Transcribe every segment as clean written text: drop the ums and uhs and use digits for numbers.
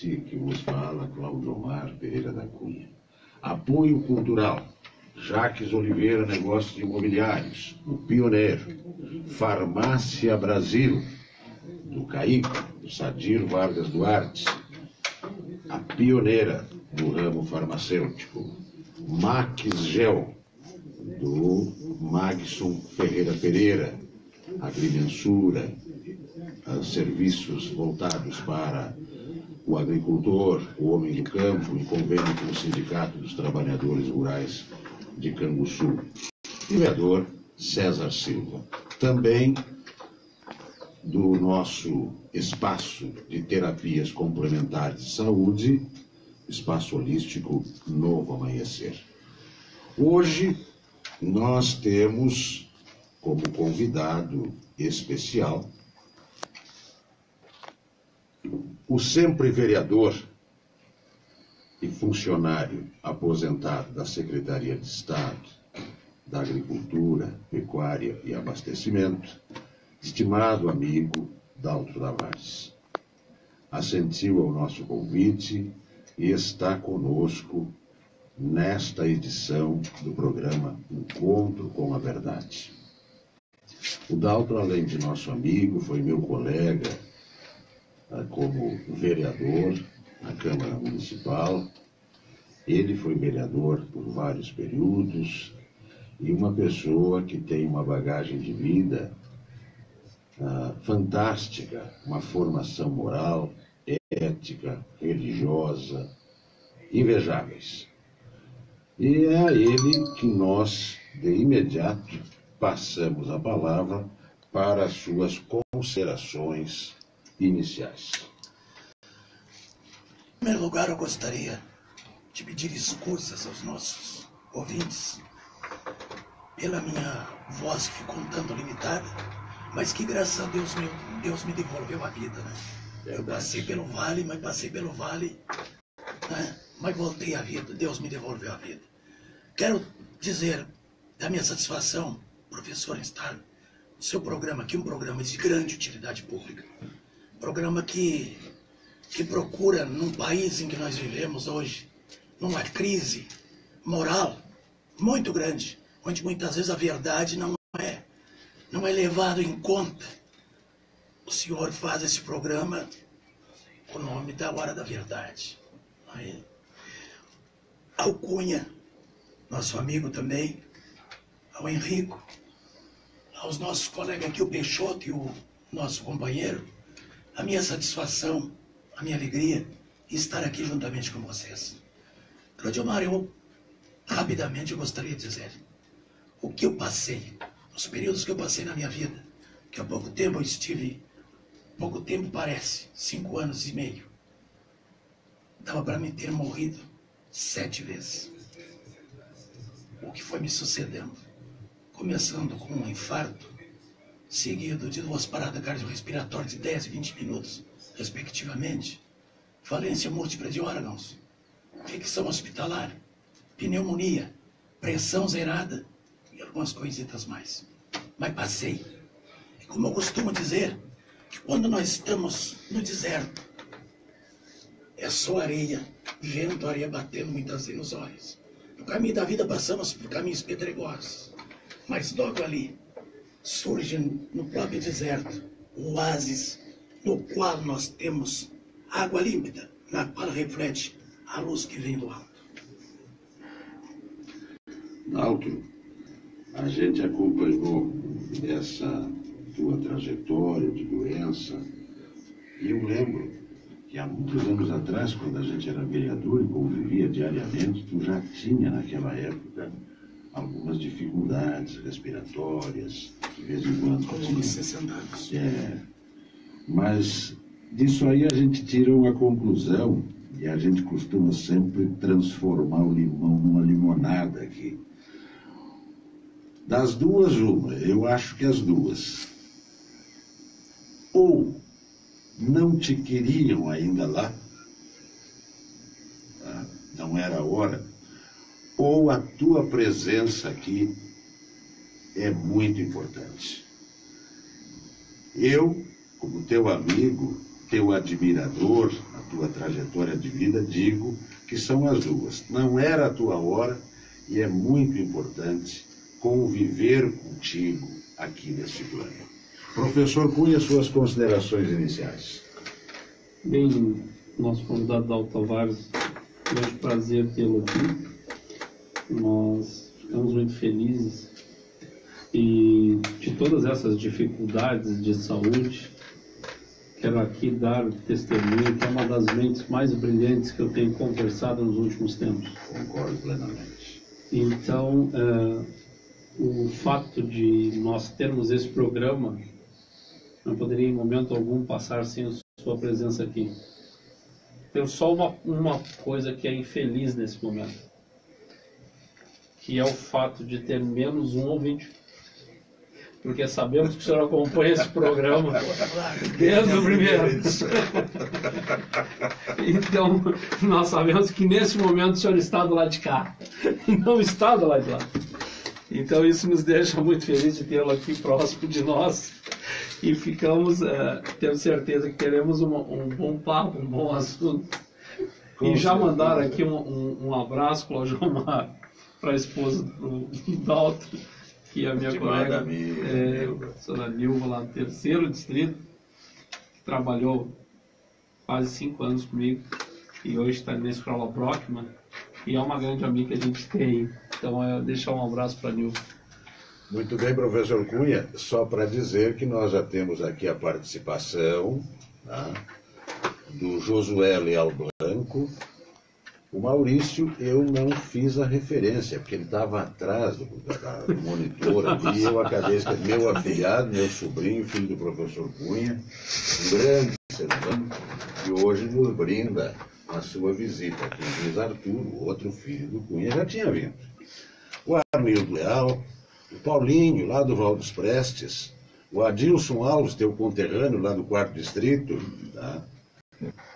Este que vos fala, Cláudio Omar Pereira da Cunha. Apoio cultural, Jaques Oliveira Negócios Imobiliários, o pioneiro. Farmácia Brasil, do Caíco, do Sadir Vargas Duarte, a pioneira no ramo farmacêutico. Max Gel, do Magson Ferreira Pereira, agrimensura, serviços voltados para o agricultor, o homem do campo, em convênio com o Sindicato dos Trabalhadores Rurais de Canguçu. E vereador César Silva. Também do nosso espaço de terapias complementares de saúde, espaço holístico Novo Amanhecer. Hoje nós temos como convidado especial o sempre vereador e funcionário aposentado da Secretaria de Estado da Agricultura, Pecuária e Abastecimento, estimado amigo Daltro Tavares. Assentiu ao nosso convite e está conosco nesta edição do programa Encontro com a Verdade. O Daltro, além de nosso amigo, foi meu colega como vereador na Câmara Municipal. Ele foi vereador por vários períodos e uma pessoa que tem uma bagagem de vida fantástica, uma formação moral, ética, religiosa, invejáveis. E é a ele que nós, de imediato, passamos a palavra para as suas considerações iniciais. Em primeiro lugar, eu gostaria de pedir desculpas aos nossos ouvintes pela minha voz que ficou um tanto limitada, mas que graças a Deus, Deus me devolveu a vida, né? Eu passei pelo vale, né? Mas voltei à vida, Deus me devolveu a vida. Quero dizer da minha satisfação, professor, em estar no seu programa aqui, um programa de grande utilidade pública. Programa que procura, num país em que nós vivemos hoje, numa crise moral muito grande, onde muitas vezes a verdade não é levado em conta. O senhor faz esse programa com o nome da Hora da Verdade. Ao Cunha, nosso amigo também, ao Henrico, aos nossos colegas aqui, o Peixoto e o nosso companheiro, a minha satisfação, a minha alegria em estar aqui juntamente com vocês. Cláudio Omar, eu rapidamente gostaria de dizer o que eu passei, os períodos que eu passei na minha vida, que há pouco tempo eu estive, pouco tempo parece, 5 anos e meio, dava para mim ter morrido 7 vezes. O que foi me sucedendo, começando com um infarto, seguido de 2 paradas cardiorrespiratórias de 10 e 20 minutos, respectivamente, falência múltipla de órgãos, infecção hospitalar, pneumonia, pressão zerada e algumas coisitas mais. Mas passei. E como eu costumo dizer, que quando nós estamos no deserto, é só areia, vento, areia batendo muitas vezes nos olhos. No caminho da vida passamos por caminhos pedregosos, mas logo ali surge no próprio deserto o oásis no qual nós temos água límpida, na qual reflete a luz que vem do alto. Daltro, a gente acompanhou essa tua trajetória de doença e eu lembro que há muitos anos atrás, quando a gente era vereador e convivia diariamente, tu já tinha naquela época algumas dificuldades respiratórias, de vez em quando. Alguns 60 anos. Mas disso aí a gente tira uma conclusão, e a gente costuma sempre transformar o limão numa limonada aqui. Das duas, uma, eu acho que as duas. Ou não te queriam ainda lá, não era a hora, ou a tua presença aqui é muito importante. Eu, como teu amigo, teu admirador, tua trajetória de vida, digo que são as duas. Não era a tua hora e é muito importante conviver contigo aqui neste plano. Professor Cunha, suas considerações iniciais. Bem, nosso convidado Dalton Tavares, é um prazer tê-lo aqui. Nós ficamos muito felizes e de todas essas dificuldades de saúde, quero aqui dar testemunho que é uma das mentes mais brilhantes que eu tenho conversado nos últimos tempos. Concordo plenamente. Então, o fato de nós termos esse programa não poderia em momento algum passar sem a sua presença aqui. Tem só uma coisa que é infeliz nesse momento, que é o fato de ter menos um ouvinte. Porque sabemos que o senhor acompanha esse programa desde o primeiro. Então, nós sabemos que nesse momento o senhor está do lado de cá, e não está do lado de lá. Então, isso nos deixa muito felizes de tê-lo aqui próximo de nós. E ficamos, temos certeza que teremos um bom papo, um bom assunto. E já mandaram aqui um abraço, Cláudio Omar, para a esposa do Dalton, que é a minha colega, a senhora Nilva, lá no 3º distrito, que trabalhou quase 5 anos comigo, e hoje está na escola Brockman, e é uma grande amiga que a gente tem. Então, eu deixar um abraço para a Nilva. Muito bem, professor Cunha, só para dizer que nós já temos aqui a participação, tá, do Josué Leal Blanco. O Maurício, eu não fiz a referência, porque ele estava atrás do monitor aqui, e eu acabei esquecendo. Meu afilhado, meu sobrinho, filho do professor Cunha, um grande ser humano, que hoje nos brinda a sua visita aqui em Luiz Arthur, o outro filho do Cunha, já tinha vindo. O Arnildo Leal, o Paulinho, lá do Val dos Prestes, o Adilson Alves, teu conterrâneo, lá do 4º distrito, tá?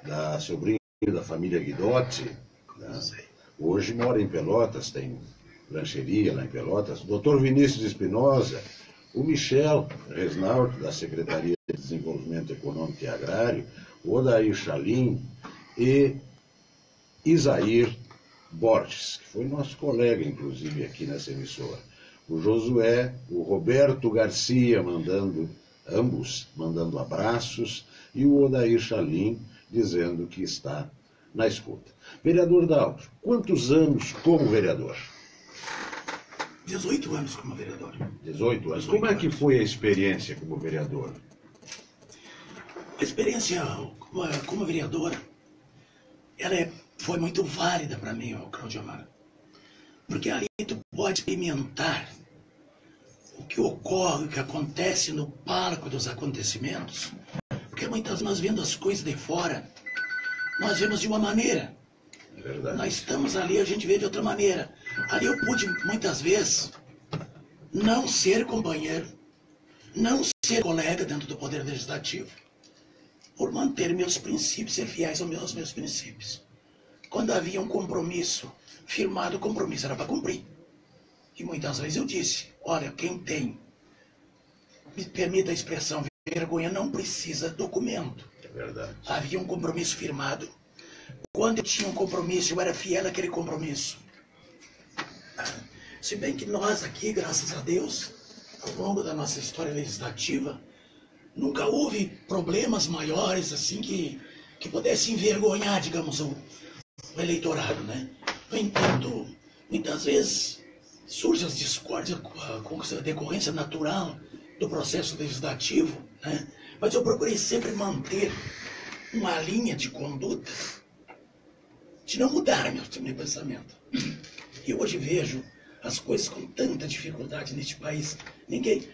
Da sobrinha da família Guidotti, tá? Hoje mora em Pelotas, tem lancheria lá em Pelotas, o Dr. Vinícius Espinosa, o Michel Resnaut, da Secretaria de Desenvolvimento Econômico e Agrário, o Odair Chalim e Isair Borges, que foi nosso colega, inclusive, aqui nessa emissora. O Josué, o Roberto Garcia, ambos mandando abraços, e o Odair Chalim dizendo que está na escuta. Vereador Dalton, quantos anos como vereador? 18 anos como vereador. 18 anos. Como é que foi a experiência como vereador? A experiência como vereador, ela foi muito válida para mim, Cláudio Amaro. Porque ali tu pode experimentar o que ocorre, o que acontece no palco dos acontecimentos. Porque muitas vezes nós vendo as coisas de fora, nós vemos de uma maneira. É verdade. Nós estamos ali, a gente vê de outra maneira. Ali eu pude, muitas vezes, não ser companheiro, não ser colega dentro do Poder Legislativo, por manter meus princípios, ser fiéis aos meus princípios. Quando havia um compromisso firmado, o compromisso era para cumprir. E muitas vezes eu disse, olha, quem tem, me permita a expressão, vergonha não precisa documento. É verdade. Havia um compromisso firmado. Quando eu tinha um compromisso, eu era fiel àquele compromisso. Se bem que nós aqui, graças a Deus, ao longo da nossa história legislativa, nunca houve problemas maiores assim que pudessem envergonhar, digamos, o eleitorado, né? No entanto, muitas vezes surgem as discórdias com a decorrência natural do processo legislativo, né? Mas eu procurei sempre manter uma linha de conduta de não mudar meu pensamento. E hoje vejo as coisas com tanta dificuldade neste país. Ninguém...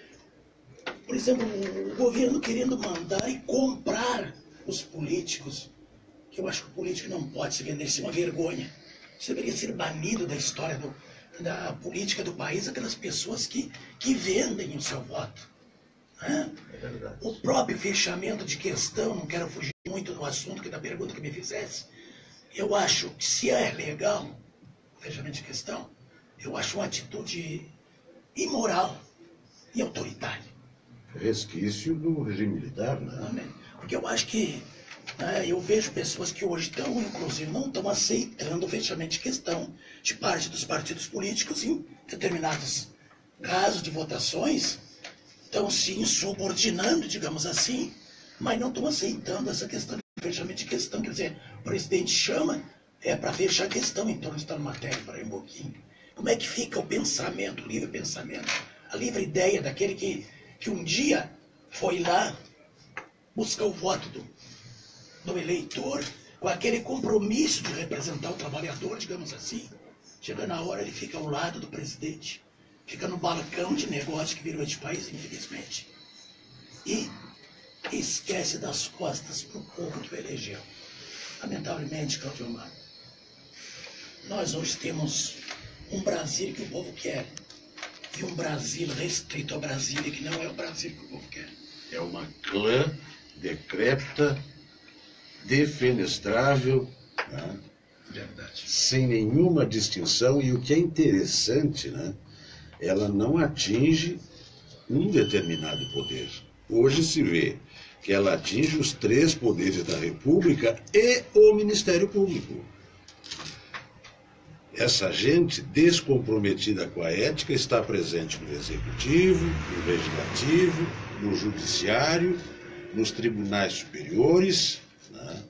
Por exemplo, o governo querendo mandar e comprar os políticos, que eu acho que o político não pode se vender, isso é uma vergonha. Isso deveria ser banido da história da política do país, aquelas pessoas que vendem o seu voto. Né? É verdade. O próprio fechamento de questão, não quero fugir muito do assunto da pergunta que me fizesse, eu acho que se é legal o fechamento de questão, eu acho uma atitude imoral e autoritária. Resquício do regime militar, né? Porque eu acho que Eu vejo pessoas que hoje estão, inclusive, não estão aceitando o fechamento de questão de parte dos partidos políticos em determinados casos de votações, estão se insubordinando, digamos assim, mas não estão aceitando essa questão de fechamento de questão. Quer dizer, o presidente chama para fechar a questão em torno de tal matéria, para um pouquinho. Como é que fica o pensamento, o livre pensamento, a livre ideia daquele que um dia foi lá buscar o voto do eleitor, com aquele compromisso de representar o trabalhador, digamos assim. Chega na hora, ele fica ao lado do presidente, fica no balcão de negócio que virou este país, infelizmente, e esquece das costas para o povo que o elegeu. Lamentavelmente, Claudio Omar, nós hoje temos um Brasília que o povo quer, e um Brasil restrito a Brasília, que não é o Brasil que o povo quer. É uma clã decrépita, defenestrável, né? Verdade. Sem nenhuma distinção, e o que é interessante, né? Ela não atinge um determinado poder. Hoje se vê que ela atinge os 3 poderes da República e o Ministério Público. Essa gente descomprometida com a ética está presente no Executivo, no Legislativo, no Judiciário, nos tribunais superiores, né?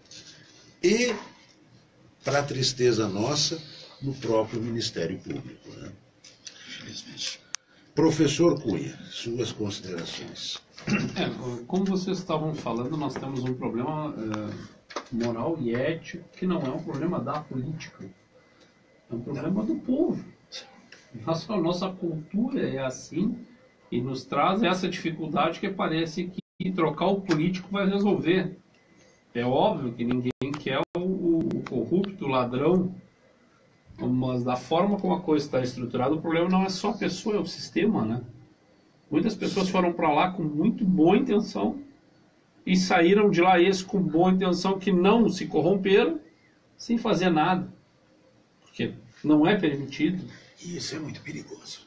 E, para tristeza nossa, no próprio Ministério Público, né? Infelizmente. Professor Cunha, suas considerações. Como vocês estavam falando, nós temos um problema moral e ético que não é um problema da política, é um problema do povo. Nossa cultura é assim e nos traz essa dificuldade que parece que trocar o político vai resolver. É óbvio que ninguém quer o corrupto, o ladrão, mas da forma como a coisa está estruturada, o problema não é só a pessoa, é o sistema, né? Muitas pessoas foram para lá com muito boa intenção e saíram de lá com boa intenção que não se corromperam sem fazer nada. Porque não é permitido. E isso é muito perigoso.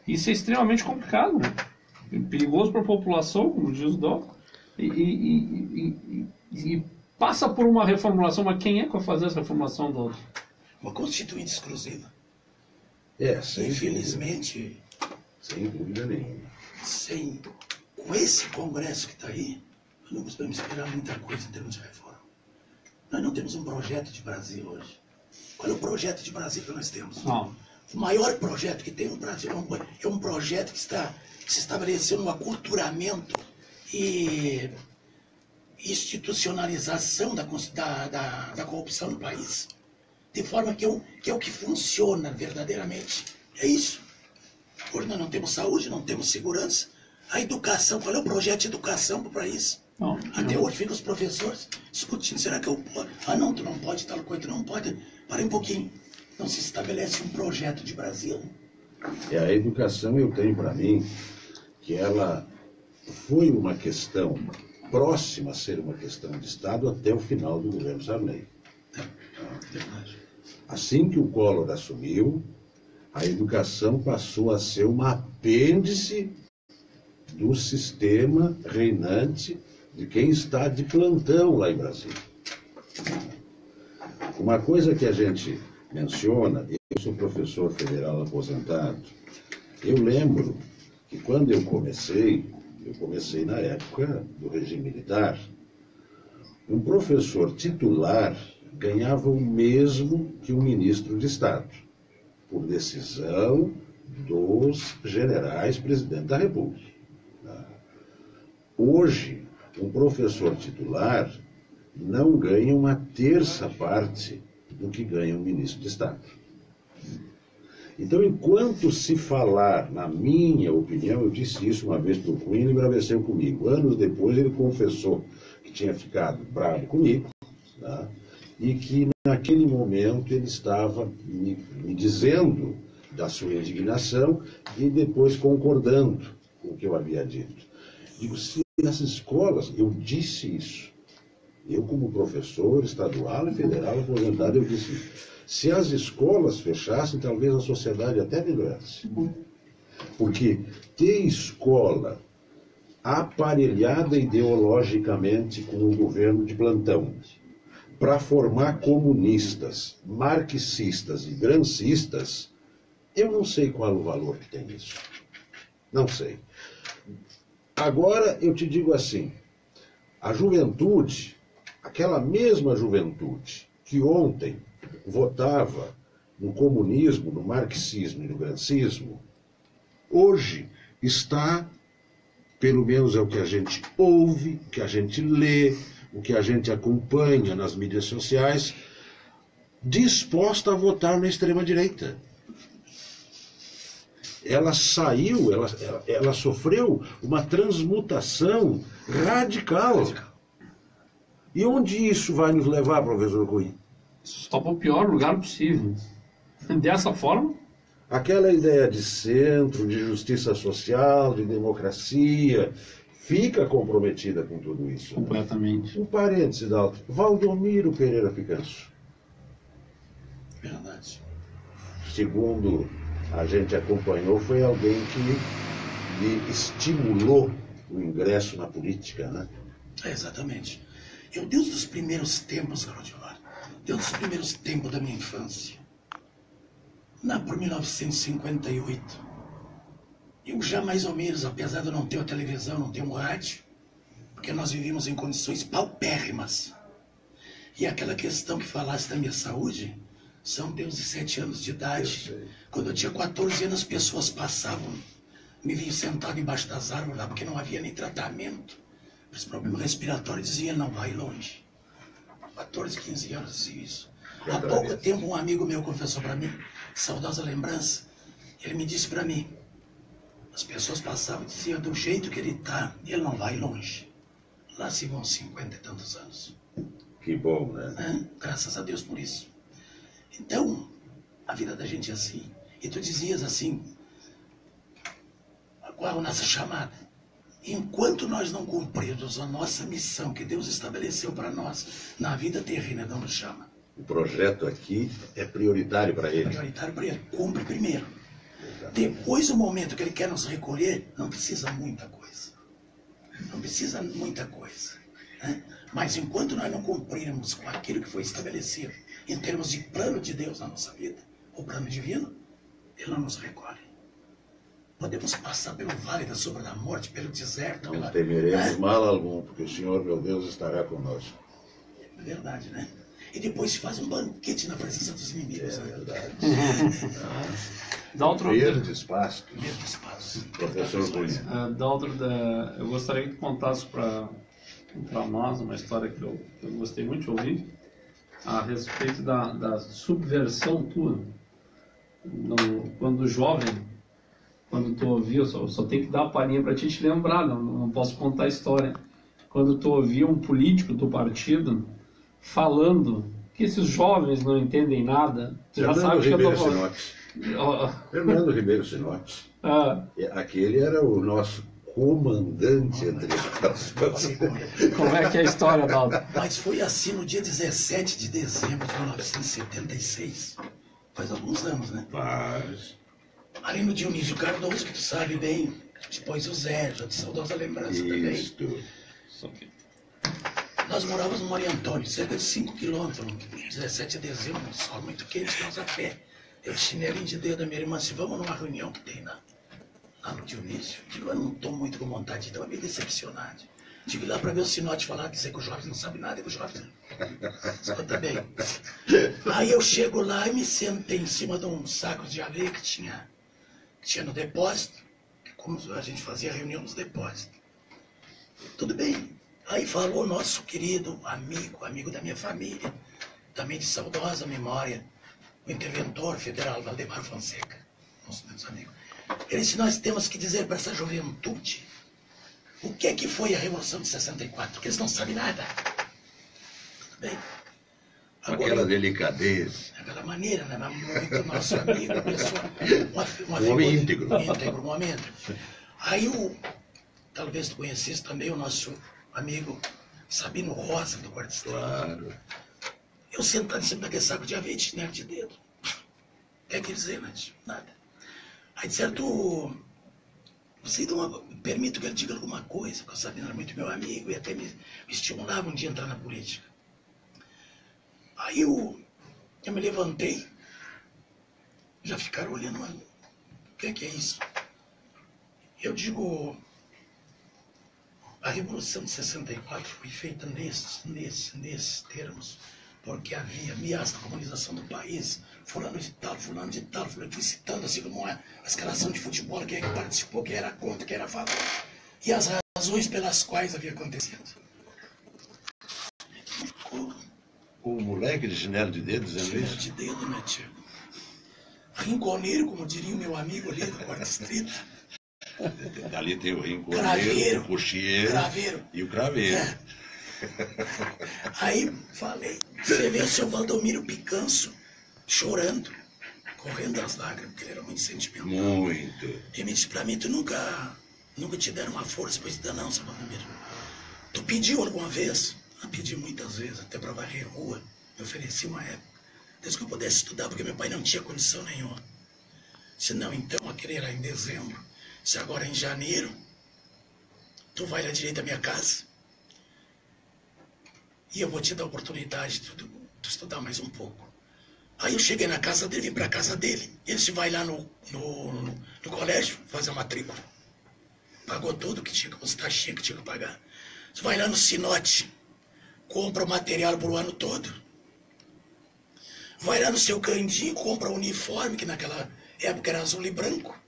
Isso é extremamente complicado, né? Perigoso para a população, como diz o Doc, e passa por uma reformulação, mas quem é que vai fazer essa reformulação, Doc? Uma constituinte exclusiva. Sem Infelizmente, sem dúvida nenhuma. Com esse Congresso que está aí, nós não podemos esperar muita coisa em termos de reforma. Nós não temos um projeto de Brasil hoje. Qual é o projeto de Brasil que nós temos? Não. O maior projeto que tem no Brasil é um projeto que se estabeleceu no aculturamento e institucionalização da corrupção no país, de forma que é o que funciona verdadeiramente. É isso. Hoje nós não temos saúde, não temos segurança. A educação, qual é o projeto de educação para o país? Não. Até hoje ficam os professores discutindo, será que eu posso? Ah não, tu não pode, tal coisa, tu não pode. Para um pouquinho. Não se estabelece um projeto de Brasil. A educação, eu tenho para mim que ela foi uma questão próxima a ser uma questão de Estado até o final do governo Sarney. Verdade. Assim que o Collor assumiu, a educação passou a ser uma apêndice do sistema reinante de quem está de plantão lá em Brasília. Uma coisa que a gente menciona, eu sou professor federal aposentado, eu lembro que quando eu comecei na época do regime militar, um professor titular ganhava o mesmo que um ministro de Estado, por decisão dos generais presidente da República. Hoje, um professor titular não ganha uma terça parte do que ganha um ministro de Estado. Então, enquanto se falar, na minha opinião, eu disse isso uma vez para o Cunha, ele embraveceu comigo. Anos depois, ele confessou que tinha ficado bravo comigo, tá? E que naquele momento ele estava me dizendo da sua indignação e depois concordando com o que eu havia dito. Digo, se nas escolas, eu disse isso, eu como professor estadual e federal aposentado, eu disse isso. Se as escolas fechassem, talvez a sociedade até melhorasse. Porque ter escola aparelhada ideologicamente com o governo de plantão, para formar comunistas, marxistas e gramscistas, eu não sei qual o valor que tem isso. Não sei. Agora eu te digo assim, a juventude, aquela mesma juventude que ontem votava no comunismo, no marxismo e no gramscismo, hoje está, pelo menos é o que a gente ouve, o que a gente lê, o que a gente acompanha nas mídias sociais, disposta a votar na extrema-direita. Ela saiu, ela sofreu uma transmutação radical. E onde isso vai nos levar, professor Rui? Só para o pior lugar possível. Dessa forma? Aquela ideia de centro, de justiça social, de democracia, fica comprometida com tudo isso. Completamente. Um parêntese, Dalton. Valdomiro Pereira Picanço. Verdade. Segundo a gente acompanhou, foi alguém que lhe estimulou o ingresso na política, né? Exatamente. Eu, desde os primeiros tempos, Claudivar, desde os primeiros tempos da minha infância, lá por 1958, eu já mais ou menos, apesar de eu não ter a televisão, não ter um rádio, porque nós vivíamos em condições paupérrimas. E aquela questão que falasse da minha saúde, são Deus de 7 anos de idade. Quando eu tinha 14 anos, as pessoas passavam, me vinham sentado embaixo das árvores lá, porque não havia nem tratamento. Esse problema respiratório dizia, não vai longe. 14, 15 anos dizia isso. Há pouco tempo, um amigo meu confessou para mim, saudosa lembrança, ele me disse para mim, as pessoas passavam e diziam, do jeito que ele está, ele não vai longe. Lá se vão 50 e tantos anos. Que bom, né? Graças a Deus por isso. Então, a vida da gente é assim. E tu dizias assim, qual a nossa chamada? Enquanto nós não cumprirmos a nossa missão que Deus estabeleceu para nós, na vida terrena não nos chama. O projeto aqui é prioritário para ele. Prioritário para ele. Cumpre primeiro. Depois, o momento que ele quer nos recolher, não precisa muita coisa. Não precisa muita coisa. Né? Mas enquanto nós não cumprirmos com aquilo que foi estabelecido, em termos de plano de Deus na nossa vida, o plano divino, ele não nos recolhe. Podemos passar pelo vale da sombra da morte, pelo deserto. Não temeremos mal algum, porque o Senhor, meu Deus, estará conosco. É verdade, né? E depois se faz um banquete na presença dos inimigos. É verdade. Daltro, Verdes pastos. Verdes pastos. Professor Cunha. Daltro, eu gostaria que tu contasse para nós uma história que eu gostei muito de ouvir a respeito da subversão tua. Quando jovem, quando tu ouviu, só tem que dar a palhinha para te lembrar, não posso contar a história. Quando tu ouviu um político do partido falando que esses jovens não entendem nada, tu já sabe que eu tô falando. Fernando Ribeiro Sinotti. Aquele era o nosso comandante, entre aspas. Como é que é a história, Dalton? Mas foi assim no dia 17 de dezembro de 1976. Faz alguns anos, né? Faz. Ali no Dionísio Cardoso, que tu sabe bem, depois o Zé, já de saudosa lembrança também. Nós morávamos no Maria Antônio, cerca de 5 quilômetros, 17 de dezembro, um sol muito quente, nós a pé. Eu chinelinho de dedo da minha irmã, se vamos numa reunião que tem lá no Dionísio. Digo, eu não estou muito com vontade, então é meio decepcionado. Digo lá para ver o Sinote falar, dizer que o jovem não sabe nada, que o jovem escuta bem. Aí eu chego lá e me sentei em cima de um saco de areia que tinha no depósito, como a gente fazia reunião nos depósitos. Tudo bem. Aí falou o nosso querido amigo da minha família, também de saudosa memória, o interventor federal Valdemar Fonseca, nosso amigo. Ele disse, nós temos que dizer para essa juventude o que é que foi a Revolução de 64, porque eles não sabem nada. Tudo bem. Agora, aquela delicadeza. Aquela maneira, né? Muito nosso amigo, pessoa, Um homem íntegro. Um homem íntegro. Aí talvez tu conhecesse também o nosso amigo Sabino Rosa, do Quarto Estado. Claro. Eu sentado em cima daquele saco de aveia, chinelo de dedo. O que é que dizer, né? Nada. Aí de certo, permito que ele diga alguma coisa, porque o Sabino era muito meu amigo e até me estimulava um dia a entrar na política. Aí eu me levantei, já ficaram olhando, mas o que é isso? Eu digo, a Revolução de 64 foi feita nesses termos, porque havia ameaça da comunização do país, fulano de tal, fulano de tal, fulano, fui citando assim como a escalação de futebol, quem é que participou, quem era contra, quem era a favor, e as razões pelas quais havia acontecido. O moleque de chinelo de dedo dizendo Chinelo isso? de dedo, meu tio. Rinconeiro, como diria o meu amigo ali do quarto distrito. Ali tem o rinconeiro, Craveiro. o cocheiro Craveiro. e o craveiro. É. Aí falei, você vê o seu Valdomiro Picanço chorando, correndo as lágrimas, porque ele era muito sentimental. Muito. Ele me disse pra mim, tu nunca te deram uma força pra estudar não, seu Valdomiro. Tu pediu alguma vez? Eu pedi muitas vezes, até pra varrer rua. Me ofereci uma época. Desde que eu pudesse estudar, porque meu pai não tinha condição nenhuma. Se não, então, aquele era em dezembro. Se agora em janeiro, tu vai lá direito à minha casa. E eu vou te dar a oportunidade de tu estudar mais um pouco. Aí eu cheguei na casa dele, vim pra casa dele. Ele se vai lá no colégio fazer a matrícula. Pagou tudo que tinha, as taxinhas que tinha que pagar. Você vai lá no Sinote, compra o material pro ano todo. Vai lá no seu Candinho, compra o uniforme, que naquela época era azul e branco.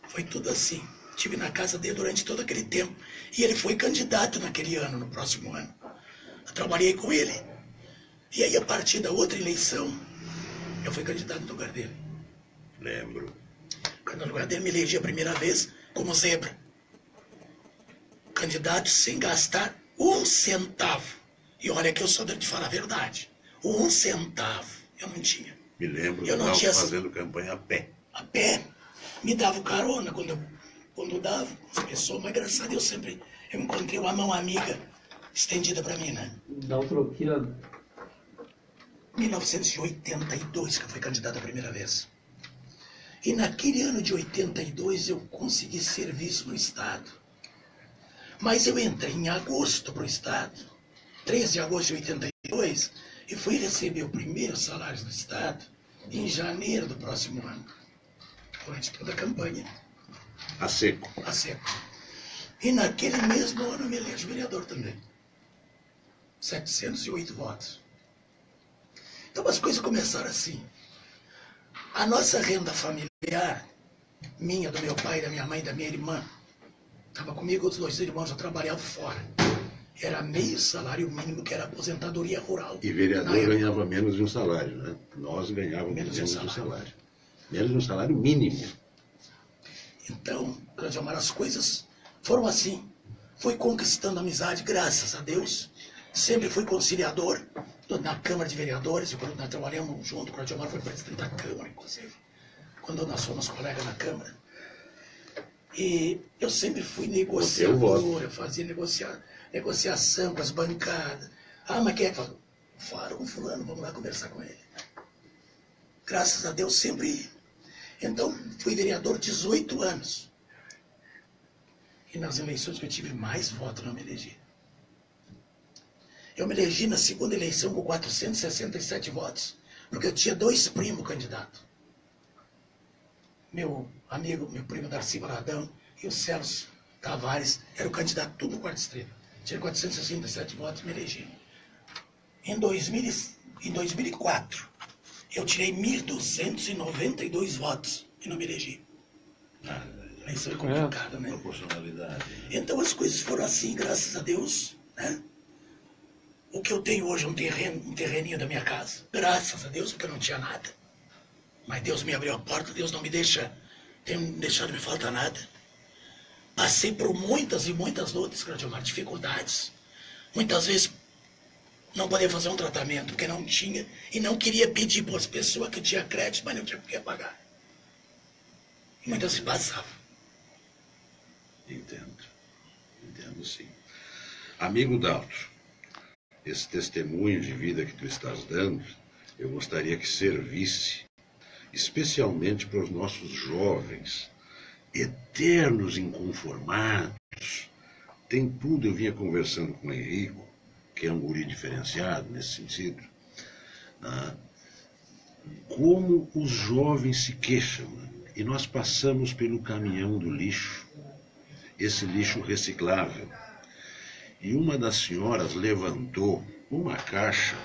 Foi tudo assim. Estive na casa dele durante todo aquele tempo. E ele foi candidato naquele ano, no próximo ano. Eu trabalhei com ele. E aí, a partir da outra eleição, eu fui candidato no lugar dele. Lembro. Quando no lugar dele me elegi a primeira vez como zebra. Candidato sem gastar um centavo. E olha que eu sou de falar a verdade. Um centavo eu não tinha. Me lembro que eu não estava tinha fazendo campanha a pé. A pé. Me dava carona quando dava as pessoas, mas graças a Deus sempre eu encontrei uma mão amiga estendida para mim, né? Dá o troqueiro. 1982 que eu fui candidato a primeira vez. E naquele ano de 82 eu consegui serviço no Estado. Mas eu entrei em agosto para o Estado, 13 de agosto de 82, e fui receber o primeiro salário do Estado em janeiro do próximo ano, durante toda a campanha. A seco. A seco. E naquele mesmo ano eu me elegi vereador também. 708 votos. Então as coisas começaram assim. A nossa renda familiar, minha, do meu pai, da minha mãe, da minha irmã, estava comigo, os dois irmãos, eu trabalhava fora. Era meio salário mínimo, que era aposentadoria rural. E vereador ganhava menos de um salário, né? Nós ganhávamos menos de um salário. Menos de um salário mínimo. Então, Cláudio, as coisas foram assim. Fui conquistando amizade, graças a Deus. Sempre fui conciliador na Câmara de Vereadores. E quando nós trabalhamos junto, o Cláudio Amaro foi presidente da Câmara, inclusive. Quando nós fomos colegas na Câmara. E eu sempre fui negociador, eu fazia negociação com as bancadas. Ah, mas quem é que fala? Fala com fulano, vamos lá conversar com ele. Graças a Deus sempre. Então, fui vereador 18 anos. E nas eleições que eu tive mais votos, não me elegi. Eu me elegi na segunda eleição com 467 votos, porque eu tinha 2 primos candidatos. Meu amigo, meu primo Darcy Baradão e o Celso Tavares eram o candidato tudo no quarto distrito. Tinha 467 votos e me elegi. Em 2004, eu tirei 1.292 votos e não me elegi. A eleição é complicada, né? Proporcionalidade. Então as coisas foram assim, graças a Deus, né? O que eu tenho hoje é um terreninho da minha casa. Graças a Deus, porque eu não tinha nada. Mas Deus me abriu a porta, Deus não me tem deixado me faltar nada. Passei por muitas e muitas lutas, Cláudio Amaro, dificuldades. Muitas vezes não podia fazer um tratamento, porque não tinha, e não queria pedir para as pessoas que tinha crédito, mas não tinha porque pagar. E muitas vezes passava. Entendo sim. Amigo Dalto, esse testemunho de vida que tu estás dando, eu gostaria que servisse especialmente para os nossos jovens eternos inconformados. Tem tudo. Eu vinha conversando com o Henrico, que é um guri diferenciado nesse sentido, né? Como os jovens se queixam, né? E nós passamos pelo caminhão do lixo, esse lixo reciclável, e uma das senhoras levantou uma caixa,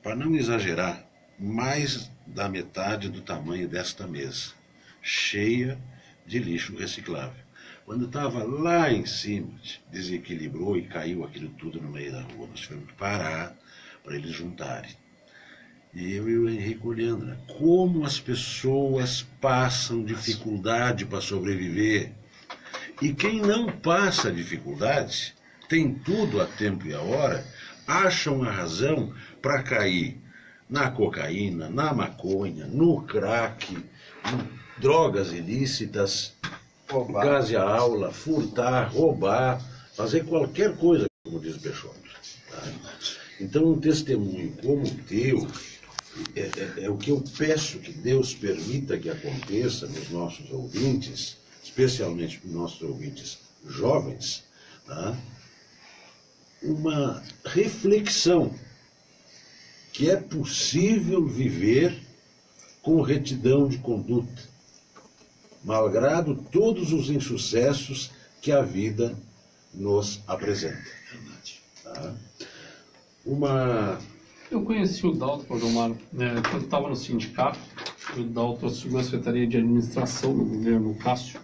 para não exagerar, mais da metade do tamanho desta mesa, cheia de lixo reciclável. Quando estava lá em cima, desequilibrou e caiu aquilo tudo no meio da rua. Nós tivemos que parar para eles juntarem. E eu e o Henrique olhando, né? Como as pessoas passam dificuldade para sobreviver. E quem não passa dificuldade, tem tudo a tempo e a hora, acham a razão para cair na cocaína, na maconha, no crack, em drogas ilícitas, roubar, gás a aula, furtar, roubar, fazer qualquer coisa, como diz o Peixoto. Tá? Então, um testemunho como o teu é o que eu peço que Deus permita que aconteça nos nossos ouvintes, especialmente nos nossos ouvintes jovens, tá? Uma reflexão que é possível viver com retidão de conduta, malgrado todos os insucessos que a vida nos apresenta. Tá? Eu conheci o Daltro, Adalmar, quando estava no sindicato. O Daltro assumiu a Secretaria de Administração do governo Cássio.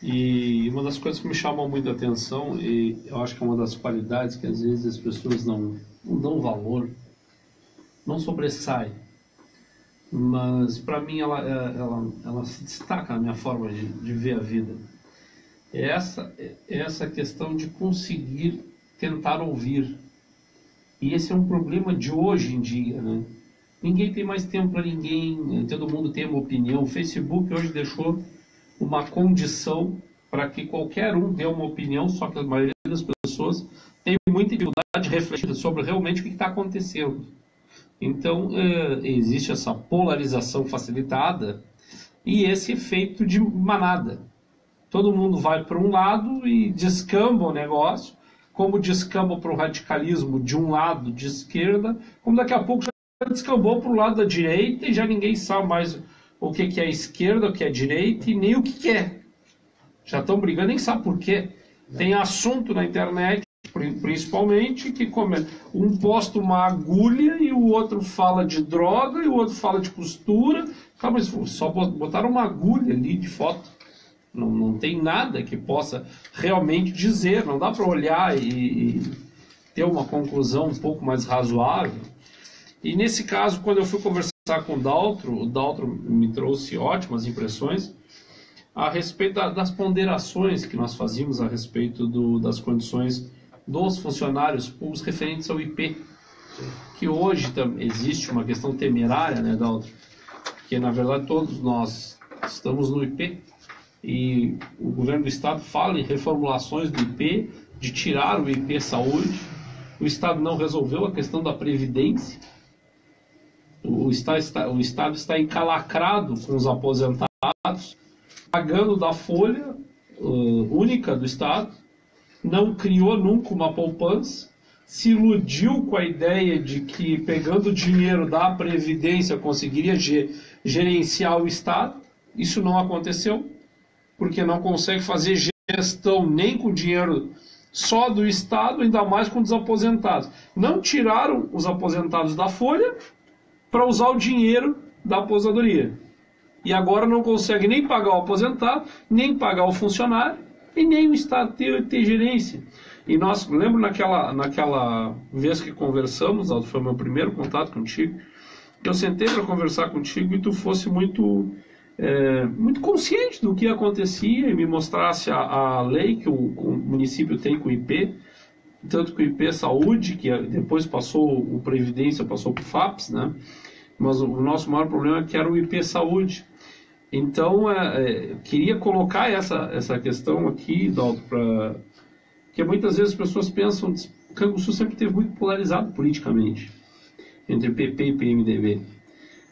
E uma das coisas que me chamam muito a atenção, e eu acho que é uma das qualidades que às vezes as pessoas não dão valor, não sobressai, mas para mim ela se destaca na minha forma de ver a vida. É essa questão de conseguir tentar ouvir. E esse é um problema de hoje em dia, né? Ninguém tem mais tempo para ninguém, todo mundo tem uma opinião. O Facebook hoje deixou uma condição para que qualquer um dê uma opinião, só que a maioria das pessoas tem muita dificuldade de refletir sobre realmente o que está acontecendo. Então, existe essa polarização facilitada e esse efeito de manada. Todo mundo vai para um lado e descamba o negócio, como descamba para o radicalismo de um lado de esquerda, como daqui a pouco já descambou para o lado da direita e já ninguém sabe mais o que é esquerda, o que é direita e nem o que é. Já estão brigando, nem sabe por quê. Tem assunto na internet, principalmente, que um posta uma agulha e o outro fala de droga e o outro fala de costura. Tá, mas só botaram uma agulha ali de foto. Não tem nada que possa realmente dizer. Não dá para olhar e ter uma conclusão um pouco mais razoável. E nesse caso, quando eu fui conversar com o Daltro me trouxe ótimas impressões a respeito das ponderações que nós fazíamos a respeito das condições dos funcionários públicos referentes ao IP. Que hoje existe uma questão temerária, né, Daltro? Que na verdade todos nós estamos no IP e o governo do Estado fala em reformulações do IP, de tirar o IP Saúde. O Estado não resolveu a questão da Previdência. O Estado está encalacrado com os aposentados, pagando da folha única do Estado, não criou nunca uma poupança, se iludiu com a ideia de que pegando dinheiro da Previdência conseguiria gerenciar o Estado. Isso não aconteceu, porque não consegue fazer gestão nem com dinheiro só do Estado, ainda mais com os aposentados. Não tiraram os aposentados da folha para usar o dinheiro da aposentadoria. E agora não consegue nem pagar o aposentado, nem pagar o funcionário, e nem o Estado ter gerência. E nós, lembro naquela vez que conversamos, foi meu primeiro contato contigo, eu sentei para conversar contigo e tu fosse muito consciente do que acontecia e me mostrasse a lei que o município tem com o IP, tanto que o IP Saúde, que depois passou o Previdência, passou para o FAPS, né? Mas o nosso maior problema é que era o IP Saúde. Então, queria colocar essa questão aqui, Daltro, porque muitas vezes as pessoas pensam que o Canguçu sempre esteve muito polarizado politicamente, entre PP e PMDB.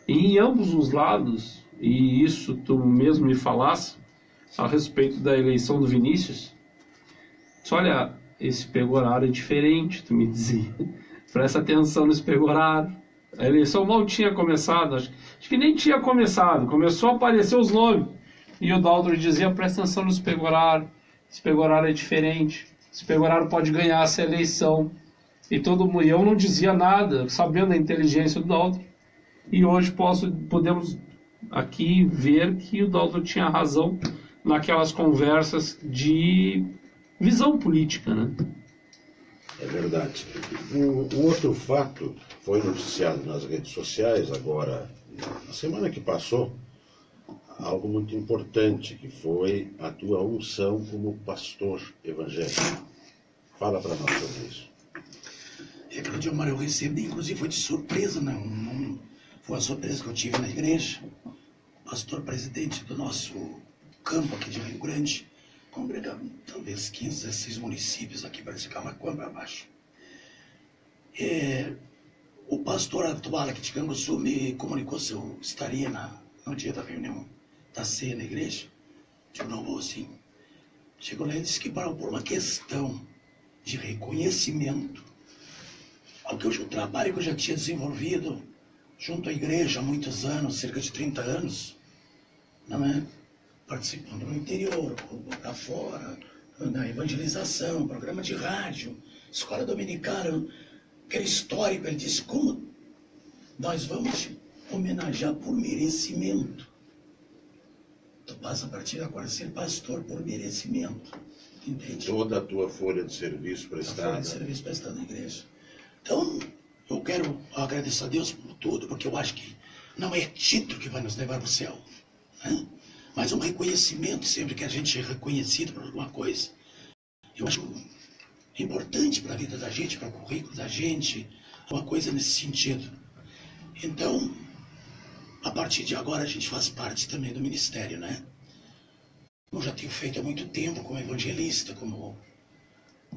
E em ambos os lados, e isso tu mesmo me falasse, a respeito da eleição do Vinícius. Disse, olha, esse pegorário é diferente, tu me dizia. Presta atenção nesse pegorário. A eleição mal tinha começado, acho que nem tinha começado, começou a aparecer os nomes. E o Daltro dizia, presta atenção nesse pegorário, esse pegorário é diferente, esse pegorário pode ganhar essa eleição. E eu não dizia nada, sabendo da inteligência do Daltro. E hoje podemos aqui ver que o Daltro tinha razão naquelas conversas de visão política, né? É verdade. Um outro fato foi noticiado nas redes sociais agora, na semana que passou, algo muito importante, que foi a tua unção como pastor evangélico. Fala para nós sobre isso. Claudio Mar, eu recebi, inclusive foi de surpresa, não foi uma surpresa que eu tive na igreja. Pastor presidente do nosso campo aqui de Rio Grande, congrega talvez 15, 16 municípios aqui para esse Camaquã para baixo. O pastor atual aqui de Canguçu me comunicou se eu estaria no dia da reunião da ceia na igreja. Eu não vou sim. Chegou lá e disse que por uma questão de reconhecimento ao que o trabalho que eu já tinha desenvolvido junto à igreja há muitos anos, cerca de 30 anos, não é? Participando no interior, lá fora, na evangelização, programa de rádio, escola dominical, aquele histórico. Ele disse, como nós vamos te homenagear por merecimento. Tu passa a partir de agora a ser pastor por merecimento. Entende? Toda a tua folha de serviço prestada. A folha de serviço prestada na igreja. Então, eu quero agradecer a Deus por tudo, porque eu acho que não é título que vai nos levar para o céu, né? Mas um reconhecimento, sempre que a gente é reconhecido por alguma coisa. Eu acho importante para a vida da gente, para o currículo da gente, uma coisa nesse sentido. Então, a partir de agora a gente faz parte também do ministério, né? Eu já tenho feito há muito tempo como evangelista,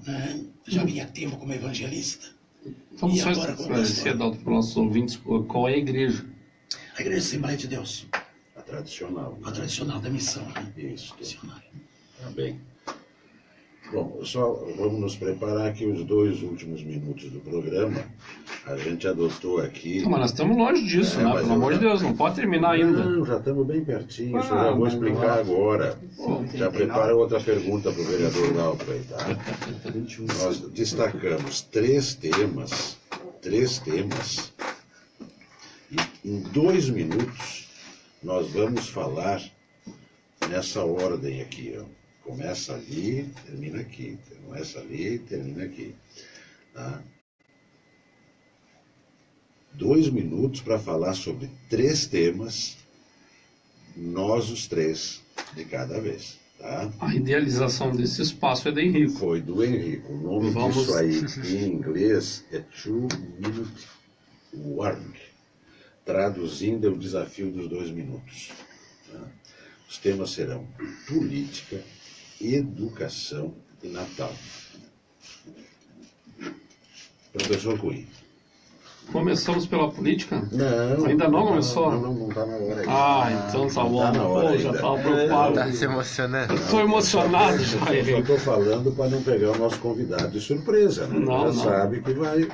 né? Já vinha tempo como evangelista. Vamos só esclarecer para os nossos ouvintes qual é a igreja. A Igreja Assembleia de Deus. A tradicional. A tradicional da missão, né? Isso. Missionária. Tá bem. Bom, só vamos nos preparar que os 2 últimos minutos do programa a gente adotou aqui. Mas nós estamos longe disso, né? Pelo amor de Deus, não pode terminar ainda. Não, já estamos bem pertinho, isso eu já vou explicar agora. Já prepara outra pergunta para o vereador Daltro aí, tá? Nós destacamos 3 temas, e em 2 minutos nós vamos falar nessa ordem aqui, ó. Começa ali, termina aqui. Começa ali, termina aqui. Tá? 2 minutos para falar sobre 3 temas, nós os 3 de cada vez. Tá? A idealização desse espaço é do Henrico. Foi do Henrico. O nome disso aí em inglês é 2-minute warning. Traduzindo, é o desafio dos 2 minutos. Tá? Os temas serão política, educação e Natal. Professor Cunha. Começamos pela política? Não. Ainda não começou? Não está na hora ainda. Então tá bom. Tá na hora Pô, já ainda. estava preocupado. Tá se emocionando. Estou emocionado já, Eu só Henrico. estou falando para não pegar o nosso convidado de surpresa, né? Não. Sabe que vai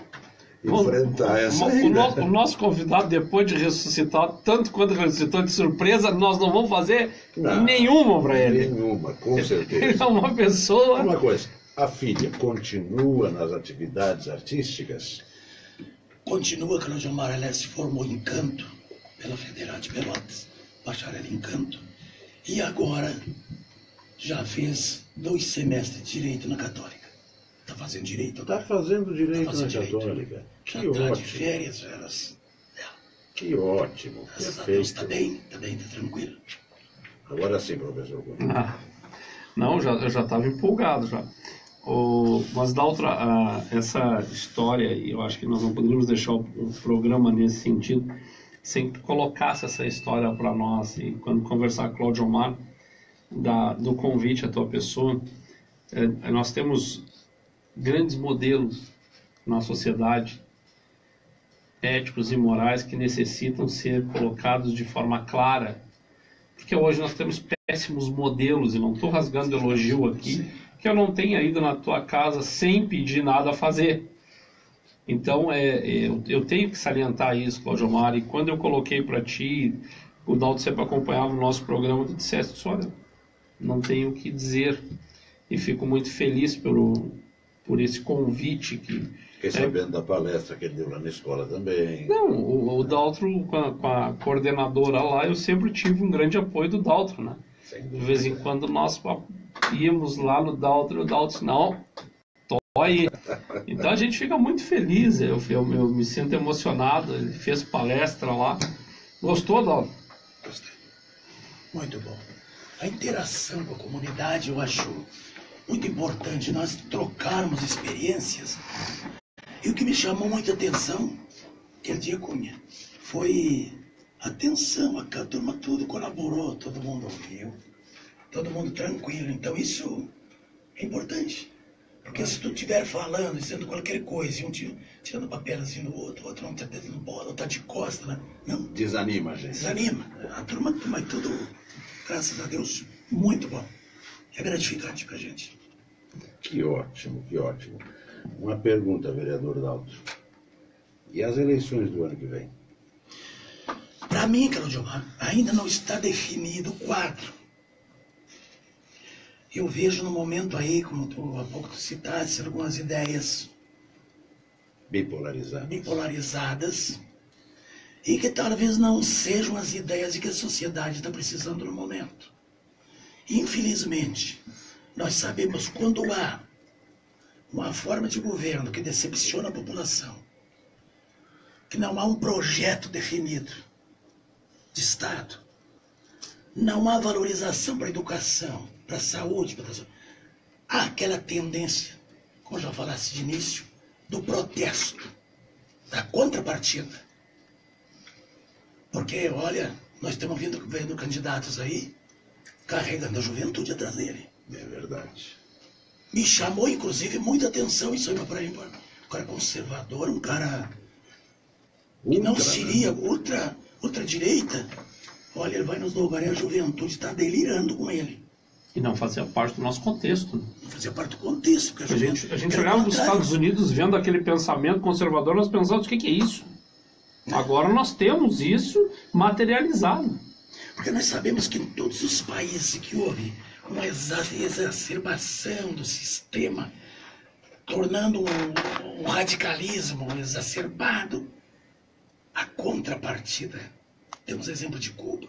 enfrentar essa aí, né? O nosso convidado, depois de ressuscitar, tanto quanto ressuscitou de surpresa, nós não vamos fazer nenhuma para ele. Nenhuma, com certeza. Ele é uma pessoa... Uma coisa, a filha continua nas atividades artísticas? Continua, Claudio Mar, ela se formou em canto pela Federal de Pelotas, bacharel em canto, e agora já fez 2 semestres de Direito na Católica. Está fazendo Direito agora. Está fazendo Direito Tá fazendo na direito. Católica. Já Que está de ótimo. férias, elas... Que ótimo. Graças a Deus, Perfeito. está bem, está tranquilo. Agora sim, professor Cunha. Não, eu já estava empolgado já. Mas da outra, essa história, e eu acho que nós não poderíamos deixar o programa nesse sentido, sem que tu colocasse essa história para nós. E quando conversar com o Claudio Mar, do convite à tua pessoa, nós temos grandes modelos na sociedade, éticos e morais, que necessitam ser colocados de forma clara, porque hoje nós temos péssimos modelos, e não estou rasgando elogio aqui, que eu não tenha ido na tua casa sem pedir nada a fazer. Então, eu tenho que salientar isso, Cláudio Omar, e quando eu coloquei para ti, o Dalton sempre acompanhava o nosso programa, tu disseste, olha, não tenho o que dizer, e fico muito feliz por esse convite que... Fiquei sabendo da palestra que ele deu lá na escola também. Não, o Dalton, com a coordenadora lá, eu sempre tive um grande apoio do Dalton, né? De vez em quando nós íamos lá no Dalton, e o Dalton disse, não, tô aí. Então a gente fica muito feliz, eu me sinto emocionado, ele fez palestra lá. Gostou, Dalton? Gostei. Muito bom. A interação com a comunidade eu acho muito importante, nós trocarmos experiências. E o que me chamou muita atenção, aquele dia, Cunha, foi a atenção, a turma tudo colaborou, todo mundo ouviu, todo mundo tranquilo. Então isso é importante. Porque se tu estiver falando, dizendo qualquer coisa, e um tirando papelzinho do outro, o outro não está dando bola, ou está de costas, né? Não. Desanima, gente. Desanima. A turma vai tudo, graças a Deus, muito bom. É gratificante pra gente. Que ótimo, que ótimo. Uma pergunta, vereador Dalton. E as eleições do ano que vem? Para mim, Cláudio Omar, ainda não está definido o quadro. Eu vejo no momento aí, como há pouco tu citaste, algumas ideias bipolarizadas e que talvez não sejam as ideias de que a sociedade está precisando no momento. Infelizmente, nós sabemos quando há uma forma de governo que decepciona a população, que não há um projeto definido de Estado, não há valorização para a educação, para a saúde, há aquela tendência, como já falasse de início, do protesto, da contrapartida. Porque, olha, nós estamos vendo candidatos aí carregando a juventude atrás dele. É verdade. Me chamou, inclusive, muita atenção isso aí para mim. Um cara conservador, um cara que não seria ultradireita. Olha, ele vai nos lugares, a juventude está delirando com ele. E não fazia parte do nosso contexto. Né? Não fazia parte do contexto. Porque a gente olhava nos Estados Unidos vendo aquele pensamento conservador, nós pensávamos, o que é isso? Agora nós temos isso materializado. Porque nós sabemos que em todos os países que houve uma exacerbação do sistema, tornando um radicalismo exacerbado, a contrapartida. Temos exemplo de Cuba,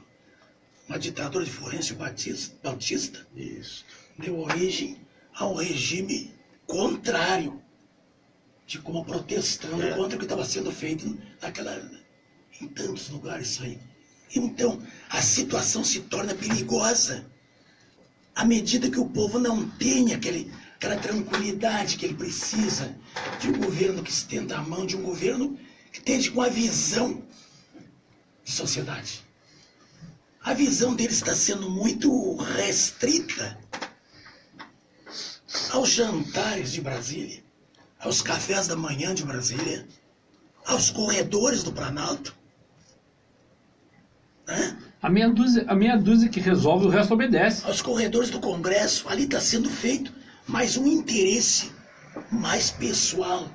uma ditadura de Fulgêncio Batista, Isso. deu origem a um regime contrário, de como protestando contra o que estava sendo feito em tantos lugares isso aí. Então, a situação se torna perigosa à medida que o povo não tem aquela tranquilidade que ele precisa de um governo que estenda a mão, de um governo que esteja com a visão de sociedade. A visão dele está sendo muito restrita aos jantares de Brasília, aos cafés da manhã de Brasília, aos corredores do Planalto. A meia dúzia que resolve, o resto obedece. Aos corredores do Congresso, ali está sendo feito mais um interesse mais pessoal.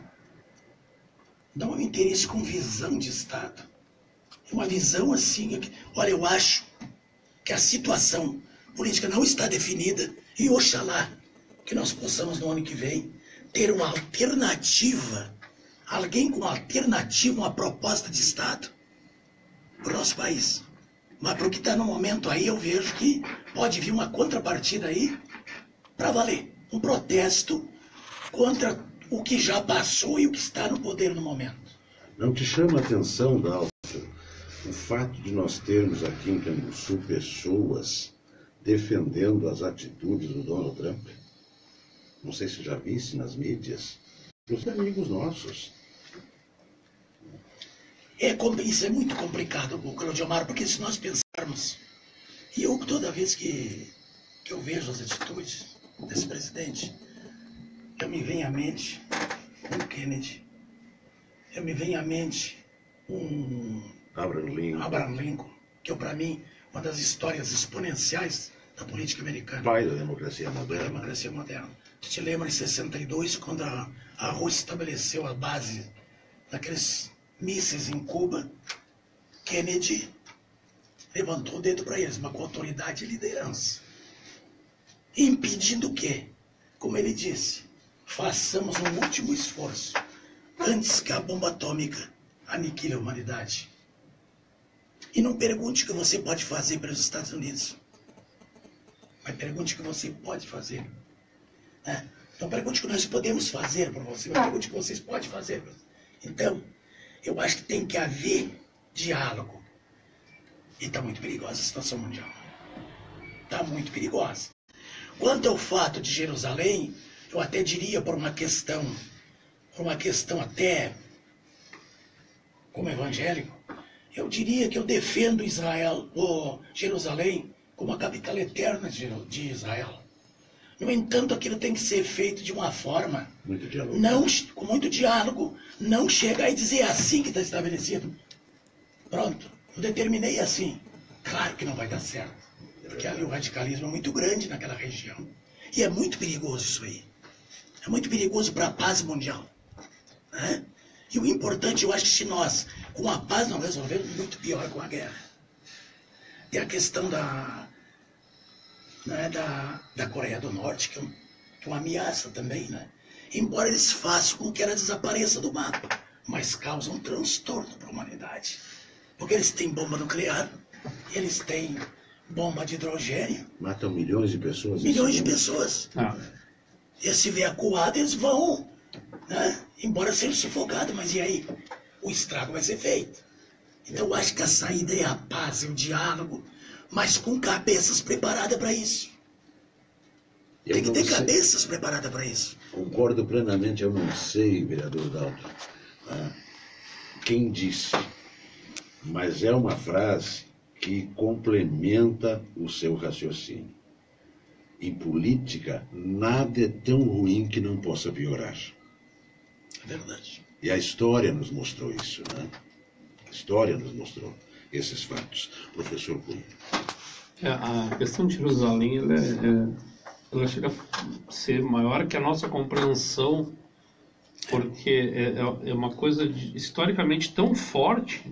Não é um interesse com visão de Estado. É uma visão assim, olha, eu acho que a situação política não está definida e oxalá que nós possamos no ano que vem ter uma alternativa, alguém com uma alternativa, uma proposta de Estado para o nosso país. Mas para o que está no momento aí, eu vejo que pode vir uma contrapartida aí para valer. Um protesto contra o que já passou e o que está no poder no momento. Não te chama a atenção, Dalton, o fato de nós termos aqui em Canguçu pessoas defendendo as atitudes do Donald Trump? Não sei se já visse nas mídias. Os amigos nossos. Isso é muito complicado, Cláudio Omar, porque se nós pensarmos, e eu toda vez que eu vejo as atitudes desse presidente, eu me vem à mente um Kennedy, eu me vem à mente um Abraham Lincoln. Abraham Lincoln, que para mim uma das histórias exponenciais da política americana. Pai da democracia Da moderna. democracia moderna. Tu te lembra em 62, quando a Rússia estabeleceu a base daqueles mísseis em Cuba? Kennedy levantou o dedo para eles, mas com autoridade e liderança. Impedindo o quê? Como ele disse, façamos um último esforço antes que a bomba atômica aniquile a humanidade. E não pergunte o que você pode fazer pelos Estados Unidos, mas pergunte o que você pode fazer. Né? Não pergunte o que nós podemos fazer por você, mas pergunte o que vocês podem fazer. Então, eu acho que tem que haver diálogo. E está muito perigosa a situação mundial. Está muito perigosa. Quanto ao fato de Jerusalém, eu até diria por uma questão até como evangélico, eu diria que eu defendo Israel, ou Jerusalém, como a capital eterna de Israel. No entanto, aquilo tem que ser feito de uma forma, Muito diálogo. com muito diálogo, não chegar e dizer assim que está estabelecido. Pronto, eu determinei assim. Claro que não vai dar certo, porque ali o radicalismo é muito grande naquela região. E é muito perigoso isso aí. É muito perigoso para a paz mundial. Né? E o importante, eu acho que se nós, com a paz, não resolvemos, muito pior com a guerra. Tem a questão da Coreia do Norte, que é uma ameaça também, né? Embora eles façam com que ela desapareça do mapa, mas causam um transtorno para a humanidade. Porque eles têm bomba nuclear, eles têm bomba de hidrogênio, Matam milhões de pessoas. milhões de Isso, né? pessoas. Ah, E se vier acuado, eles vão, né? Embora sejam sufocados, mas e aí? O estrago vai ser feito. Então eu acho que a saída é a paz e o diálogo, mas com cabeças preparadas para isso. Eu Tem que não ter sei- cabeças preparadas para isso. Concordo plenamente, eu não sei, vereador Dalton, quem disse, mas é uma frase que complementa o seu raciocínio. Em política, nada é tão ruim que não possa piorar. É verdade. E a história nos mostrou isso, né? A história nos mostrou esses fatos. Professor Cunha. a questão de Jerusalém, ela chega a ser maior que a nossa compreensão, porque é uma coisa historicamente tão forte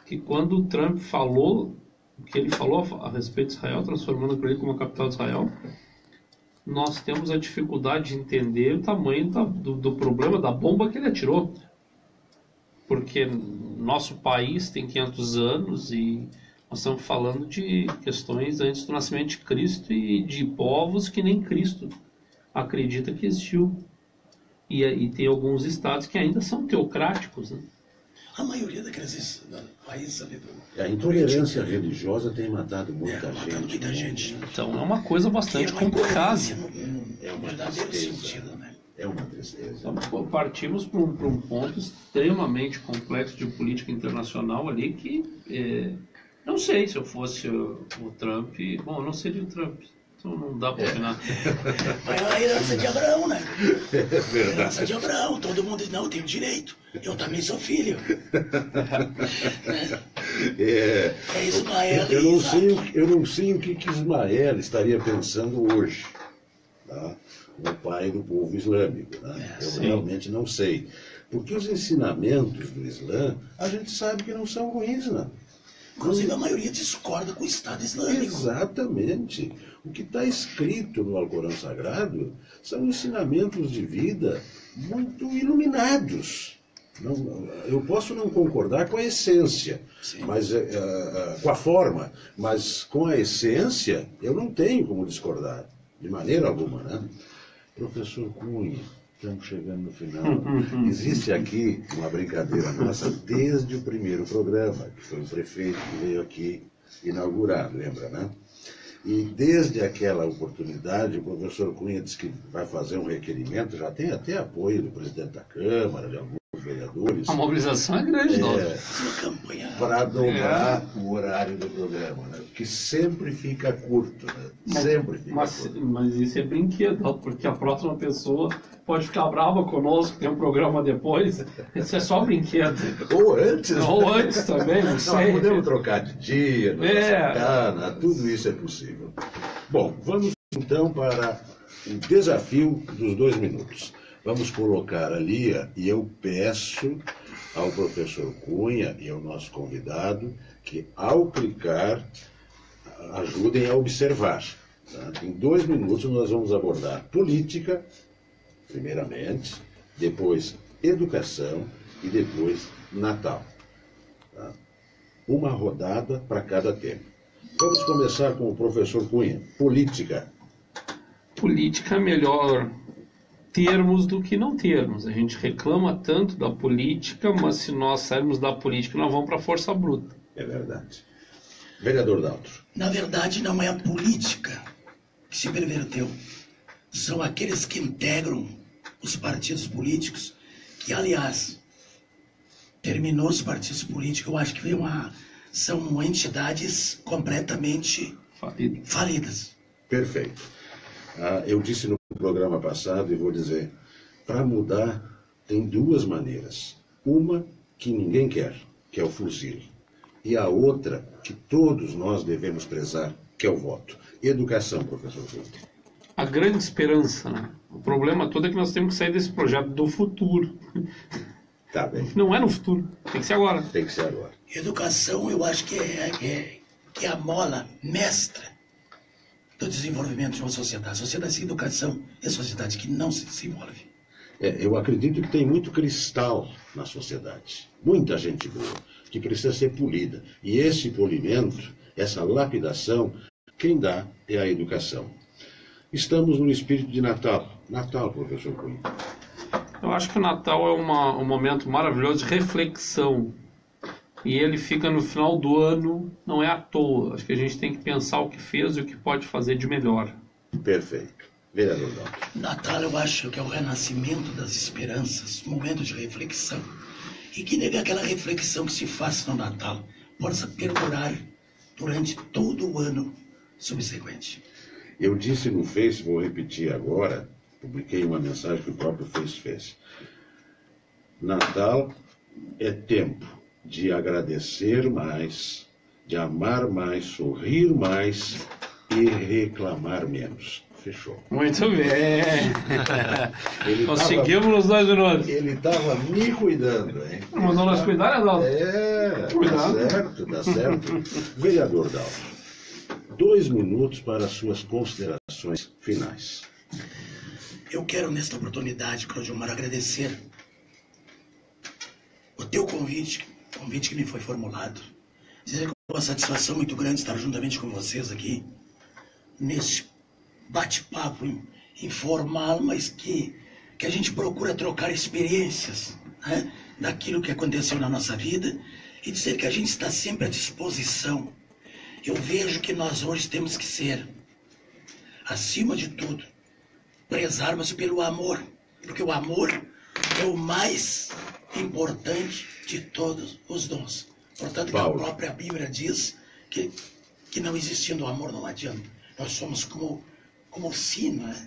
que quando o Trump falou o que ele falou a respeito de Israel, transformando aquilo como a capital de Israel, nós temos a dificuldade de entender o tamanho do problema, da bomba que ele atirou. Porque nosso país tem 500 anos e nós estamos falando de questões antes do nascimento de Cristo e de povos que nem Cristo acredita que existiu. E tem alguns estados que ainda são teocráticos, né? A maioria daqueles países ali do... A intolerância religiosa tem matado muita matado gente. muita gente. Então é uma coisa bastante complicada. É uma verdadeiro tristeza. sentido, né? É uma tristeza. Então, partimos para um ponto extremamente complexo de política internacional ali que, não sei se eu fosse o Trump, bom, eu não seria o Trump, então não dá para opinar. Mas é a herança de Abraão, né? É verdade. A herança de Abraão, todo mundo diz, não, tenho direito, eu também sou filho. É, É Ismael e eu Isaac. não sei o que Ismael estaria pensando hoje, tá? O pai do povo islâmico, né? Eu sim. realmente não sei. Porque os ensinamentos do Islã, a gente sabe que não são ruins, não. Inclusive a maioria discorda com o Estado Islâmico. Exatamente. O que está escrito no Alcorão Sagrado são ensinamentos de vida muito iluminados. Eu posso não concordar com a essência, Sim. mas com a forma, mas com a essência eu não tenho como discordar, de maneira alguma, né? Professor Cunha, estamos chegando no final. Existe aqui uma brincadeira nossa desde o primeiro programa, que foi o prefeito que veio aqui inaugurar, lembra, né? E desde aquela oportunidade, o professor Cunha disse que vai fazer um requerimento, já tem até apoio do presidente da Câmara, de alguns os vereadores A mobilização é grande, não. Uma campanha. para dobrar o horário do programa, né? Que sempre fica curto, né? Sempre fica curto. Mas isso é brinquedo, ó, porque a próxima pessoa pode ficar brava conosco, tem um programa depois. Isso é só brinquedo. Ou antes. Ou antes também, não sei. Nós podemos trocar de dia, tudo isso é possível. Bom, vamos então para o desafio dos 2 minutos. Vamos colocar ali, e eu peço ao professor Cunha e ao nosso convidado que, ao clicar, ajudem a observar. Tá? Em 2 minutos nós vamos abordar política, primeiramente, depois educação e depois Natal. Tá? Uma rodada para cada tema. Vamos começar com o professor Cunha. Política. Política é melhor termos do que não termos. A gente reclama tanto da política, mas se nós sairmos da política, nós vamos para a força bruta. É verdade. Vereador Daltro. Na verdade, não é a política que se perverteu. São aqueles que integram os partidos políticos, que, aliás, terminou os partidos políticos, eu acho que são entidades completamente falidas. Perfeito. Eu disse no programa passado e vou dizer, para mudar tem 2 maneiras. Uma que ninguém quer, que é o fuzil. E a outra que todos nós devemos prezar, que é o voto. Educação, professor Cunha. A grande esperança, né? O problema todo é que nós temos que sair desse projeto do futuro. Tá bem. Não é no futuro, tem que ser agora. Tem que ser agora. Educação, eu acho que é a mola mestra do desenvolvimento de uma sociedade. Sociedade sem educação é sociedade que não se desenvolve. Eu acredito que tem muito cristal na sociedade. Muita gente boa, que precisa ser polida. E esse polimento, essa lapidação, quem dá é a educação. Estamos no espírito de Natal. Natal, professor Cunha. Eu acho que o Natal é um momento maravilhoso de reflexão. E ele fica no final do ano, não é à toa. Acho que a gente tem que pensar o que fez e o que pode fazer de melhor. Perfeito. Vereador Daltro. Natal, eu acho que é o renascimento das esperanças, momento de reflexão. E que nega aquela reflexão que se faz no Natal possa perdurar durante todo o ano subsequente. Eu disse no Face, vou repetir agora, publiquei uma mensagem que o próprio Face fez. Natal é tempo de agradecer mais, de amar mais, sorrir mais e reclamar menos. Fechou. Muito bem. Conseguimos nos 2 minutos. Ele estava me cuidando, hein? Mas não nós cuidar, né, Dalton? Cuidado. Tá certo. Vereador Dalton, 2 minutos para as suas considerações finais. Eu quero, nesta oportunidade, Claudio Mar, agradecer o teu convite que me foi formulado. Dizer que é uma satisfação muito grande estar juntamente com vocês aqui, nesse bate-papo informal, mas que a gente procura trocar experiências, né, daquilo que aconteceu na nossa vida e dizer que a gente está sempre à disposição. Eu vejo que nós hoje temos que ser, acima de tudo, prezarmos pelo amor, porque o amor é o mais importante de todos os dons. Portanto, que a própria Bíblia diz que não existindo o amor não adianta. Nós somos como o sino, né?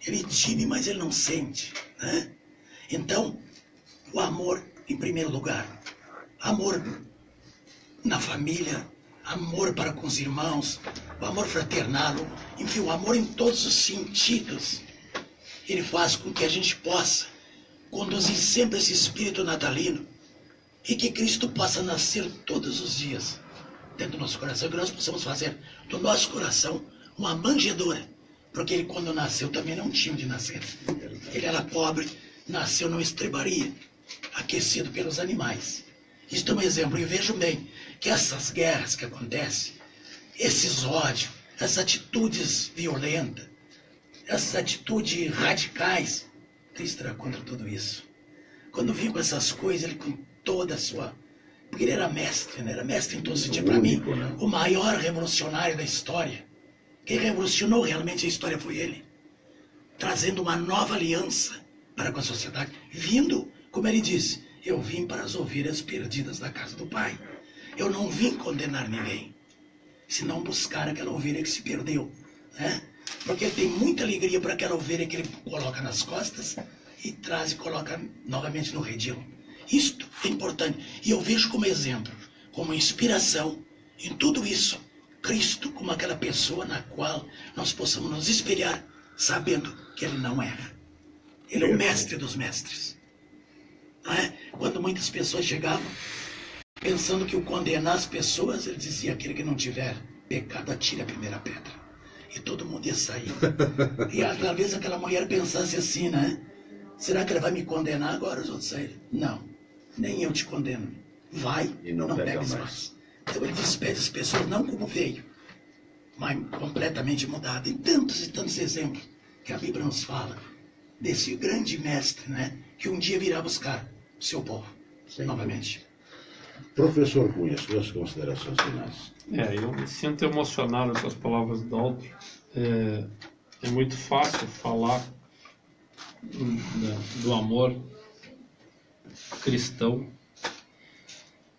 Ele time, mas ele não sente, né? Então, o amor em primeiro lugar. Amor na família, amor para com os irmãos, o amor fraternal, enfim, o amor em todos os sentidos. Ele faz com que a gente possa conduzir sempre esse espírito natalino e que Cristo possa nascer todos os dias dentro do nosso coração, que nós possamos fazer do nosso coração uma manjedoura, porque ele, quando nasceu, também não tinha de nascer. Ele era pobre, nasceu numa estrebaria, aquecido pelos animais. Isto é um exemplo, e vejo bem que essas guerras que acontecem, esses ódios, essas atitudes violentas, essas atitudes radicais, Cristo era contra tudo isso. Quando vinha com essas coisas, ele com toda a sua... Porque ele era mestre, né? Era mestre em todo sentido. Para mim, o maior revolucionário da história. Quem revolucionou realmente a história foi ele. Trazendo uma nova aliança para com a sociedade. Vindo, como ele disse, Eu vim para as ovelhas perdidas da casa do Pai. Eu não vim condenar ninguém, senão buscar aquela ovelha que se perdeu, né? Porque tem muita alegria para aquela ovelha que ele coloca nas costas e traz e coloca novamente no redil. Isto é importante. E eu vejo como exemplo, como inspiração em tudo isso, Cristo como aquela pessoa na qual nós possamos nos espelhar, sabendo que ele não erra. Ele é o mestre dos mestres. Não é? Quando muitas pessoas chegavam pensando que o condenar as pessoas, ele dizia: aquele que não tiver pecado, atire a primeira pedra. E todo mundo ia sair. E às vezes aquela mulher pensasse assim, né? Será que ela vai me condenar agora? Os outros saíram. Não, nem eu te condeno. Vai e não pegues mais. Então ele despede as pessoas não como veio, mas completamente mudado. E tantos exemplos que a Bíblia nos fala desse grande mestre, né? Que um dia virá buscar o seu povo. Sim. Novamente. Professor Cunha, suas considerações finais. Eu me sinto emocionado com as palavras do Daltro. É muito fácil falar do amor cristão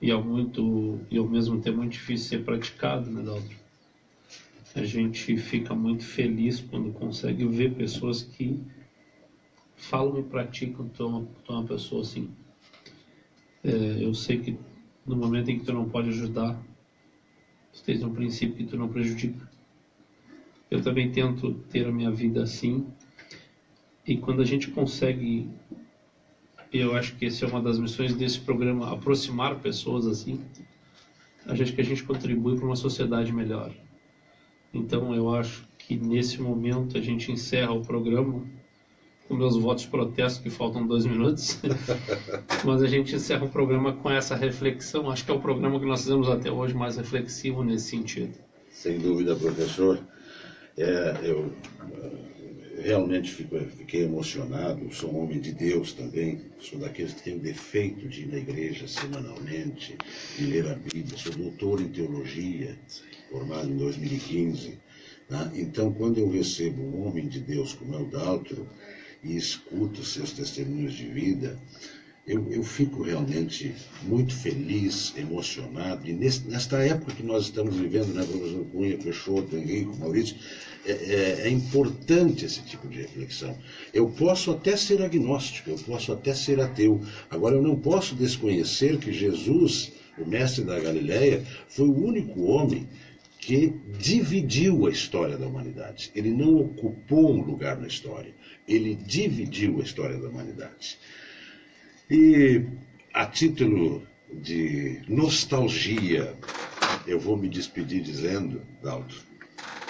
e ao mesmo tempo muito difícil ser praticado, né, Daltro? A gente fica muito feliz quando consegue ver pessoas que falam e praticam. Tu é uma pessoa assim. Eu sei que no momento em que tu não pode ajudar, tu tens um princípio que tu não prejudica. Eu também tento ter a minha vida assim. E quando a gente consegue, eu acho que essa é uma das missões desse programa, aproximar pessoas assim, acho que a gente contribui para uma sociedade melhor. Então eu acho que nesse momento a gente encerra o programa com meus votos de protesto, que faltam 2 minutos, mas a gente encerra o programa com essa reflexão. Acho que é o programa que nós fizemos até hoje mais reflexivo nesse sentido. Sem dúvida, professor. Eu realmente fiquei emocionado. Sou um homem de Deus também. Sou daqueles que têm o defeito de ir na igreja semanalmente, de ler a Bíblia. Sou doutor em teologia, formado em 2015. Né? Então, quando eu recebo um homem de Deus como é o Daltro, e escuto seus testemunhos de vida, eu fico realmente muito feliz, emocionado. E nesta época que nós estamos vivendo, né, professor Cunha, Peixoto, Henrique, Maurício, é importante esse tipo de reflexão. Eu posso até ser agnóstico, eu posso até ser ateu. Agora, eu não posso desconhecer que Jesus, o mestre da Galileia, foi o único homem que dividiu a história da humanidade. Ele não ocupou um lugar na história. Ele dividiu a história da humanidade. E, a título de nostalgia, eu vou me despedir dizendo, Daltro,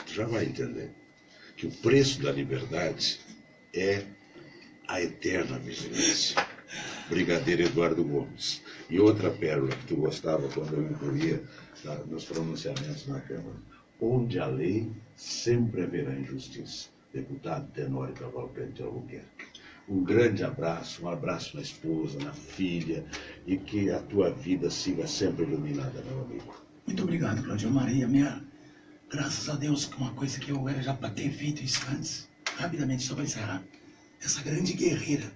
tu já vai entender, que o preço da liberdade é a eterna vigilância. Brigadeiro Eduardo Gomes. E outra pérola que tu gostava quando eu incluía nos pronunciamentos na Câmara: onde a lei sempre haverá injustiça. Deputado Tenório Cavalcante de Albuquerque. Um grande abraço, um abraço na esposa, na filha, e que a tua vida siga sempre iluminada, meu amigo. Muito obrigado, Claudio Maria. Graças a Deus, que uma coisa que eu era já para ter feito isso antes, rapidamente, só para encerrar. Essa grande guerreira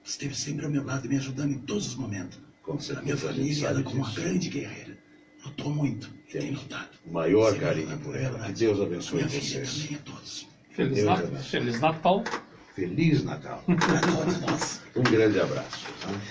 esteve sempre ao meu lado e me ajudando em todos os momentos. Com certeza, a minha família, ela como uma grande guerreira. Notou muito, tem notado. O maior carinho por ela. Que Deus abençoe vocês. Minha filha também, a todos. Feliz Natal. Feliz Natal. Para todos nós. Um grande abraço. Tá?